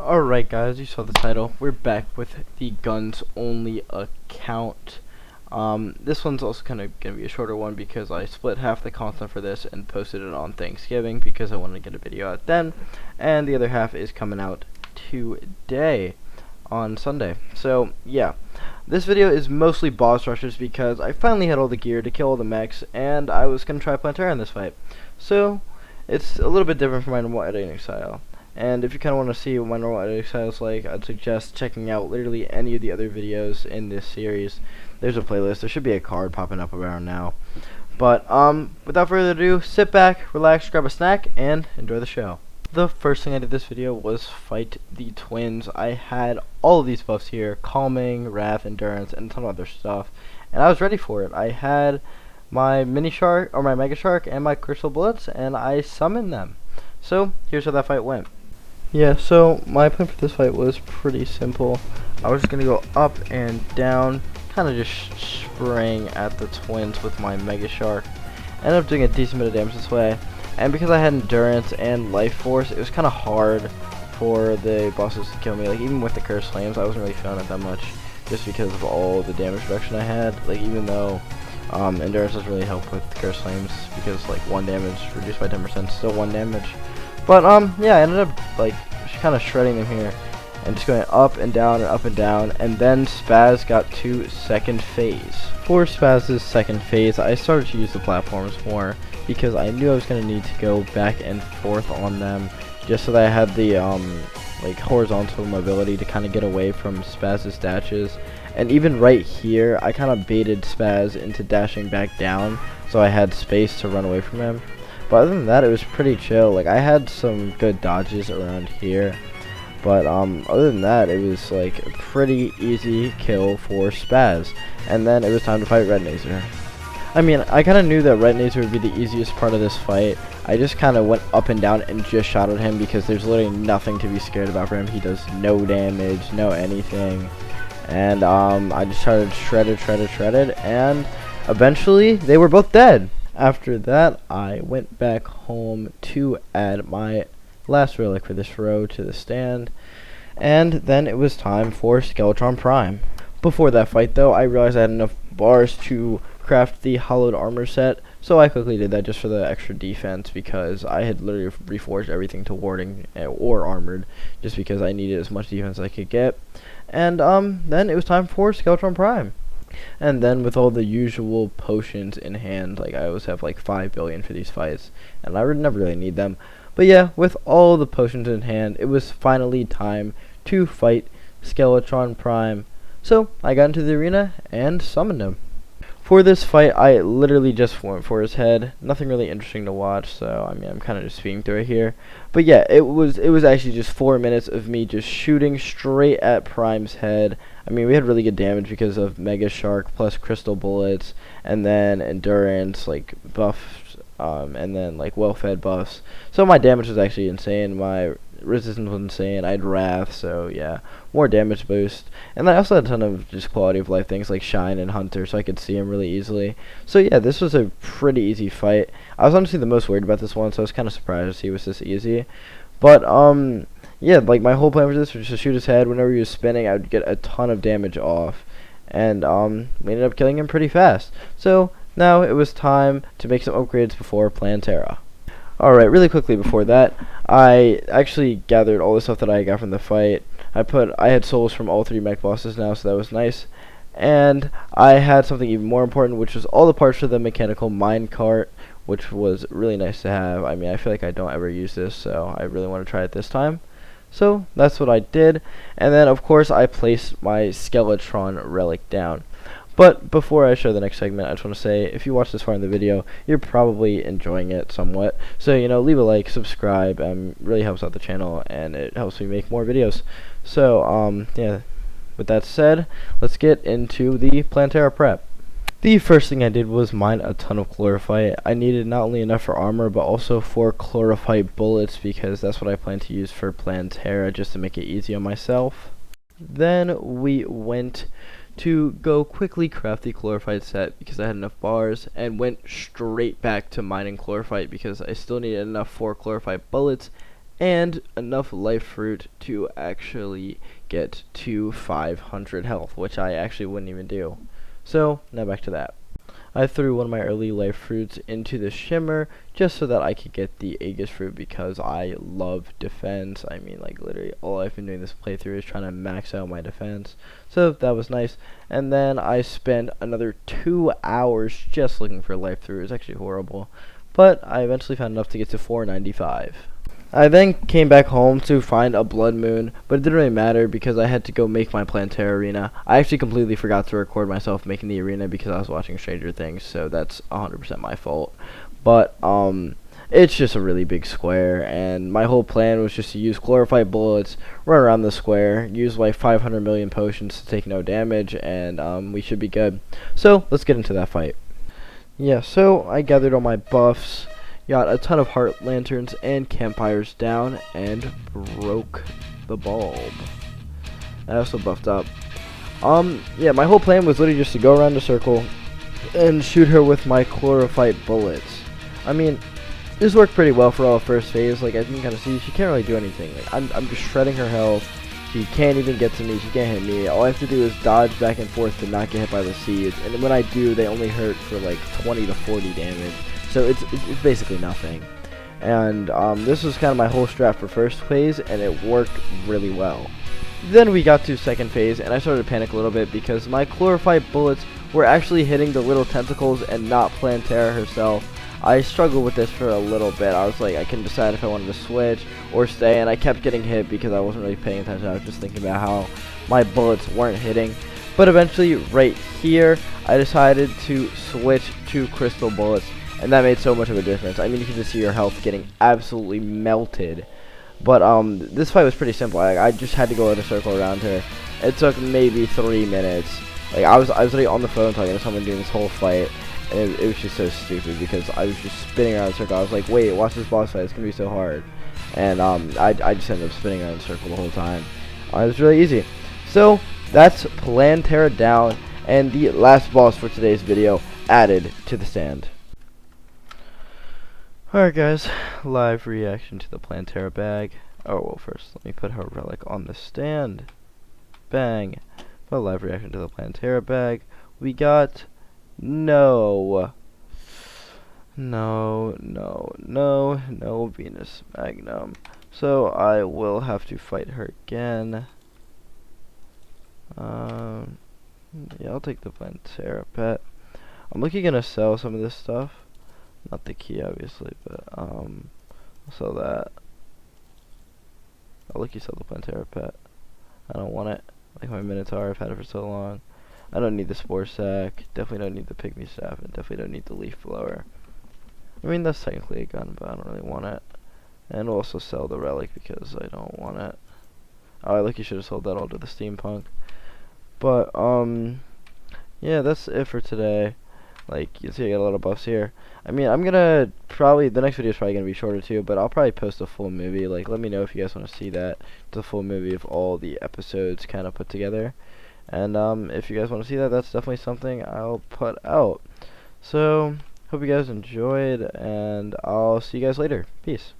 Alright guys, you saw the title. We're back with the guns only account. This one's also kind of going to be a shorter one because I split half the content for this and posted it on Thanksgiving because I wanted to get a video out then, and the other half is coming out today on Sunday. So yeah, this video is mostly boss rushes because I finally had all the gear to kill all the mechs and I was going to try Plantera in this fight. So it's a little bit different from my normal editing style. And if you kind of want to see what my normal editing style is like, I'd suggest checking out literally any of the other videos in this series. There's a playlist. There should be a card popping up around now. But without further ado, sit back, relax, grab a snack, and enjoy the show. The first thing I did this video was fight the twins. I had all of these buffs here: calming, wrath, endurance, and a ton of other stuff. And I was ready for it. I had my mini shark, or my mega shark, and my crystal bullets, and I summoned them. So here's how that fight went. Yeah, so my plan for this fight was pretty simple. I was just going to go up and down, kind of just spraying at the twins with my Mega Shark. Ended up doing a decent bit of damage this way, and because I had Endurance and Life Force, it was kind of hard for the bosses to kill me. Like, even with the Cursed Flames, I wasn't really feeling it that much, just because of all the damage reduction I had. Like, even though Endurance doesn't really help with Cursed Flames, because, like, 1 damage reduced by 10%, still 1 damage. But yeah, I ended up like kind of shredding them here and just going up and down, and then Spaz got to second phase. For Spaz's second phase, I started to use the platforms more because I knew I was going to need to go back and forth on them just so that I had the like horizontal mobility to kind of get away from Spaz's dashes. And even right here, I kind of baited Spaz into dashing back down so I had space to run away from him. But other than that, it was pretty chill. Like, I had some good dodges around here, but other than that, it was like a pretty easy kill for Spaz. And then it was time to fight Red Nazer. I mean, I kind of knew that Red Nazer would be the easiest part of this fight. I just kind of went up and down and just shot at him because there's literally nothing to be scared about for him. He does no damage, no anything. And I just started shredded, and eventually they were both dead. After that, I went back home to add my last relic for this row to the stand, and then it was time for Skeletron Prime. Before that fight, though, I realized I had enough bars to craft the hollowed armor set, so I quickly did that just for the extra defense because I had literally reforged everything to warding or armored just because I needed as much defense as I could get. And then it was time for Skeletron Prime. And then with all the usual potions in hand, like I always have like 5 billion for these fights, and I would never really need them. But yeah, with all the potions in hand, it was finally time to fight Skeletron Prime. So I got into the arena and summoned him. For this fight, I literally just went for his head. Nothing really interesting to watch, so I mean, I'm kind of just speeding through it here. But yeah, it was actually just 4 minutes of me just shooting straight at Prime's head. I mean, we had really good damage because of Mega Shark plus Crystal Bullets, and then Endurance, like, buffs, and then, like, well-fed buffs. So my damage was actually insane. My resistance was insane. I had Wrath, so yeah, more damage boost. And I also had a ton of just quality of life things like Shine and Hunter, so I could see him really easily. So yeah, this was a pretty easy fight. I was honestly the most worried about this one, so I was kind of surprised to see it was this easy. But yeah, like my whole plan for this was just to shoot his head. Whenever he was spinning, I would get a ton of damage off, and we ended up killing him pretty fast. So now it was time to make some upgrades before Plantera. Alright, really quickly before that, I actually gathered all the stuff that I got from the fight. I had souls from all 3 mech bosses now, so that was nice. And I had something even more important, which was all the parts for the mechanical minecart, which was really nice to have. I mean, I feel like I don't ever use this, so I really want to try it this time. So that's what I did. And then, of course, I placed my Skeletron relic down. But before I show the next segment, I just want to say, if you watched this far in the video, you're probably enjoying it somewhat. So, you know, leave a like, subscribe, really helps out the channel, and it helps me make more videos. So, yeah, with that said, let's get into the Plantera prep. The first thing I did was mine a ton of chlorophyte. I needed not only enough for armor, but also for chlorophyte bullets, because that's what I plan to use for Plantera, just to make it easy on myself. Then we went to go quickly craft the chlorophyte set because I had enough bars, and went straight back to mining chlorophyte because I still needed enough for chlorophyte bullets and enough life fruit to actually get to 500 health, which I actually wouldn't even do. So now back to that. I threw one of my early life fruits into the shimmer just so that I could get the Aegis fruit because I love defense. I mean, like, literally all I've been doing this playthrough is trying to max out my defense. So that was nice. And then I spent another 2 hours just looking for life fruit. It was actually horrible. But I eventually found enough to get to 495. I then came back home to find a blood moon, but it didn't really matter because I had to go make my Plantera arena. I actually completely forgot to record myself making the arena because I was watching Stranger Things, so that's 100% my fault. But it's just a really big square, and my whole plan was just to use chlorophyte bullets, run around the square, use like 500 million potions to take no damage, and we should be good. So let's get into that fight. Yeah, so I gathered all my buffs. Got a ton of heart lanterns and campfires down and broke the bulb. I also buffed up. Yeah, my whole plan was literally just to go around the circle and shoot her with my chlorophyte bullets. I mean, this worked pretty well for all the first phase. Like, as you can kind of see, she can't really do anything. Like, I'm just shredding her health. She can't even get to me. She can't hit me. All I have to do is dodge back and forth to not get hit by the seeds. And when I do, they only hurt for like 20 to 40 damage. So it's basically nothing. And this was kind of my whole strat for first phase, and it worked really well. Then we got to second phase, and I started to panic a little bit because my chlorophyte bullets were actually hitting the little tentacles and not Plantera herself. I struggled with this for a little bit. I was like, I couldn't decide if I wanted to switch or stay, and I kept getting hit because I wasn't really paying attention. I was just thinking about how my bullets weren't hitting. But eventually, right here, I decided to switch to crystal bullets, and that made so much of a difference. I mean, you can just see your health getting absolutely melted. But this fight was pretty simple. I just had to go in a circle around her. It took maybe 3 minutes. Like, I was already on the phone talking to someone during this whole fight, and it was just so stupid because I was just spinning around the circle. I was like, wait, watch this boss fight. It's gonna be so hard. And I just ended up spinning around the circle the whole time. It was really easy. So that's Plantera down, and the last boss for today's video added to the stand. Alright guys, live reaction to the Plantera bag. Oh, well, first let me put her relic on the stand. Bang. But live reaction to the Plantera bag. We got no Venus Magnum. So I will have to fight her again. Yeah, I'll take the Plantera pet. I'm looking gonna sell some of this stuff. Not the key, obviously, but I'll sell that. I'll let you sell the Plantera pet. I don't want it. Like my Minotaur, I've had it for so long. I don't need the Spore Sack. Definitely don't need the Pygmy Staff, and definitely don't need the Leaf Blower. I mean, that's technically a gun, but I don't really want it. And I'll also sell the Relic because I don't want it. Oh, I like you should have sold that all to the Steampunk. But, yeah, that's it for today. Like, you can see I got a lot of buffs here. I mean, I'm gonna probably, the next video is probably gonna be shorter too, but I'll probably post a full movie. Like, let me know if you guys want to see that. It's a full movie of all the episodes kind of put together. And, if you guys want to see that, that's definitely something I'll put out. So, hope you guys enjoyed, and I'll see you guys later. Peace.